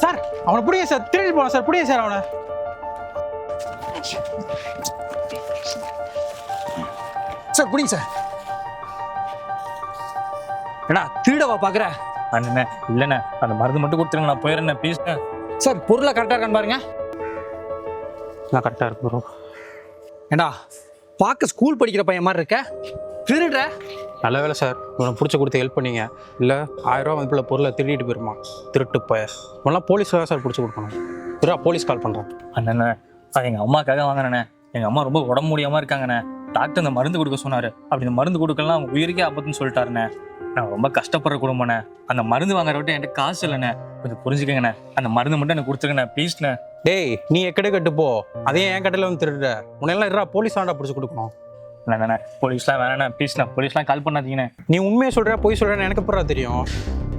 Sir அவனை பிடிங்க sir, திருடிட்டு போன சார், பிடிங்க சார் அவனை. சார் பிடிங்க சார். ஏடா திருடவா பாக்குற? அண்ணே இல்லைண்ணே, அந்த மருந்து மட்டும் கொடுத்துருங்க, நான் போயிடுறேன் ப்ளீஸ்ண்ணே. சார் பொருளை கரெக்டாக இருக்கான்னு பாருங்க. நான் கரெக்டாக இருக்கு ப்ரோ. ஏண்டா பார்க்க ஸ்கூல் படிக்கிற பையன் மாதிரி இருக்க, திருடுற? நல்ல வேலை சார், உனக்கு பிடிச்ச கொடுத்து ஹெல்ப் பண்ணீங்க. இல்லை 1000 ரூபா மதிப்புள்ள பொருளை திருடிட்டு போயிருமா, திருட்டு போய. உனலாம் போலீஸில் தான் சார் பிடிச்சி கொடுக்கணும். போலீஸ் கால் பண்ணுறேன். அண்ணண்ணே அது எங்கள் அம்மாக்காக வாங்கினேண்ணே. எங்கள் அம்மா ரொம்ப உடம்பு முடியாமல் இருக்காங்கண்ணே. டாக்டர் இந்த மருந்து கொடுக்க சொன்னார். அப்படி இந்த மருந்து கொடுக்கலாம் அவங்க உயிருக்கே ஆபத்துன்னு சொல்லிட்டாருண்ணே. நான் ரொம்ப கஷ்டப்படுற குடும்பண்ணே. அந்த மருந்து வாங்குற விட்டு என்கிட்ட காசு இல்லைண்ணே. கொஞ்சம் புரிஞ்சுக்கங்கண்ணே, அந்த மருந்து மட்டும் எனக்கு கொடுத்துருங்கண்ணே ப்ளீஸ்ண்ணே. டேய் நீ எக்கடை கட்டு போ, அதே என் கடையில் வந்து திருடுற. உன்னெல்லாம் போலீஸ் ஆண்டா பிடிச்சி கொடுக்கணும். இல்லைண்ணே போலீஸ்லாம் வேணாண்ணே ப்ளீஸ்ண்ணே, போலீஸ்லாம் கால் பண்ணாதீங்கண்ணே. நீ உண்மையை சொல்கிற போய் சொல்கிறேன்னு எனக்கு அப்புறம் தெரியும்.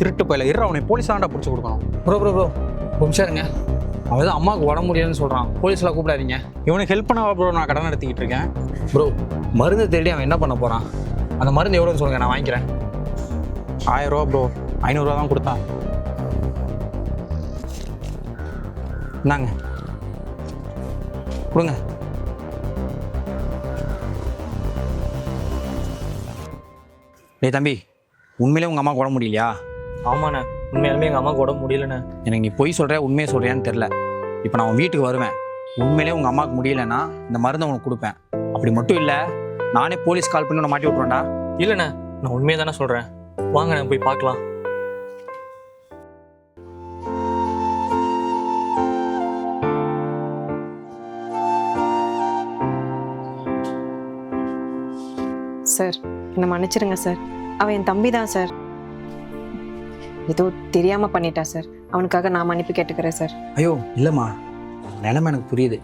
திருட்டு போயில அவனை போலீஸ் ஆண்டா பிடிச்சி கொடுக்கணும். ப்ரோ கொஞ்சம் இருங்க. அவன் தான் அம்மாவுக்கு உடம்பு முடியாதுன்னு சொல்கிறான், போலீஸ்லாம் கூப்பிடாதீங்க. இவனுக்கு ஹெல்ப் பண்ணவா ப்ரோ நான் கடன் எடுத்துக்கிட்டு இருக்கேன். ப்ரோ மருந்து தேடி அவன் என்ன பண்ண போகிறான்? அந்த மருந்து எவ்வளோன்னு சொல்லுங்கள், நான் வாங்கிக்கிறேன். 1000 ரூபா ப்ரோ, 500 ரூபா தான் கொடுத்தான். இந்தாங்க கொடுங்க. டேய் தம்பி, உண்மையிலே உங்கள் அம்மாவுக்கு உடம்பு முடியலையா? ஆமாண்ணே, உண்மையாலுமே எங்கள் அம்மாவுக்கு உடம்பு முடியலண்ணே. எனக்கு நீ பொய் சொல்கிற உண்மையை சொல்கிறியான்னு தெரில. இப்போ நான் உன் வீட்டுக்கு வருவேன். உண்மையிலே உங்கள் அம்மாவுக்கு முடியலைன்னா இந்த மருந்தை உனக்கு கொடுப்பேன். அப்படி மட்டும் இல்லை, நானே போலீஸ் கால் பண்ணி உன்னை மாட்டி விட்ருவேன்டா. இல்லைண்ணே நான் உண்மையை தானே சொல்கிறேன். வாங்கண்ணே போய் பார்க்கலாம். சார் என்னை மன்னிச்சிருங்க சார், அவன் என் தம்பி தான் சார். ஏதோ தெரியாமல் பண்ணிட்டா சார், அவனுக்காக நான் மன்னிப்பு கேட்டுக்கிறேன் சார். ஐயோ இல்லைம்மா, நிலைமை எனக்கு புரியுது.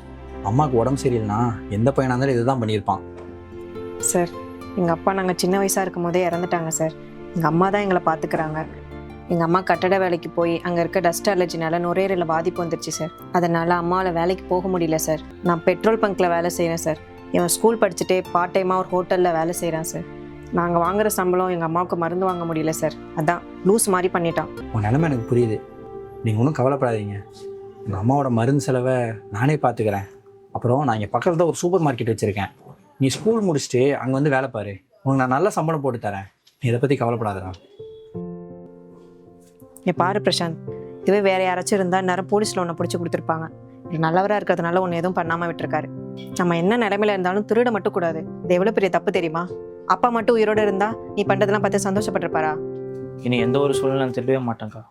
அம்மாவுக்கு உடம்பு சரியில்லைனா எந்த பையனாக இருந்தாலும் இதுதான் பண்ணியிருப்பான். சார் எங்கள் அப்பா நாங்கள் சின்ன வயசாக இருக்கும் போதே இறந்துட்டாங்க சார். எங்கள் அம்மா தான் எங்களை பார்த்துக்கிறாங்க. எங்கள் அம்மா கட்டட வேலைக்கு போய் அங்கே இருக்க டஸ்ட் அலர்ஜினால நுரையீரலில் பாதிப்பு வந்துருச்சு சார். அதனால் அம்மாவில் வேலைக்கு போக முடியல சார். நான் பெட்ரோல் பங்க்கில் வேலை செய்கிறேன் சார். இவன் ஸ்கூல் படிச்சுட்டே பார்ட் டைமாக ஒரு ஹோட்டலில் வேலை செய்கிறான் சார். நாங்கள் வாங்குகிற சம்பளம் எங்கள் அம்மாவுக்கு மருந்து வாங்க முடியல சார். அதான் லூஸ் மாதிரி பண்ணிட்டான். உன் நிலைமை எனக்கு புரியுது, நீங்கள் ஒன்றும் கவலைப்படாதீங்க. எங்கள் அம்மாவோட மருந்து செலவை நானே பார்த்துக்கிறேன். அப்புறம் நான் இங்கே பக்கத்தில் தான் ஒரு சூப்பர் மார்க்கெட் வச்சுருக்கேன். நீ ஸ்கூல் முடிச்சுட்டு அங்கே வந்து வேலை பாரு, உனக்கு நான் நல்ல சம்பளம் போட்டு தரேன். நீ இதை பற்றி கவலைப்படாதடா. என் பாரு பிரசாந்த், இதுவே வேறு யாராச்சும் இருந்தால் நேரம் போலீஸில் ஒன்று பிடிச்சி கொடுத்துருப்பாங்க. நல்லவராக இருக்கிறதுனால ஒன்று எதுவும் பண்ணாமல் விட்டுருக்காரு. நம்ம என்ன நிலைமையில இருந்தாலும் திருட மட்டும் கூடாது. இது எவ்வளோ பெரிய தப்பு தெரியுமா? அப்பா மட்டும் உயிரோடு இருந்தால் நீ பண்ணுறதெல்லாம் பார்த்து சந்தோஷப்பட்டிருப்பாரா? இனி எந்த ஒரு சூழ்நிலை நான் திருடவே மாட்டேங்க்கா.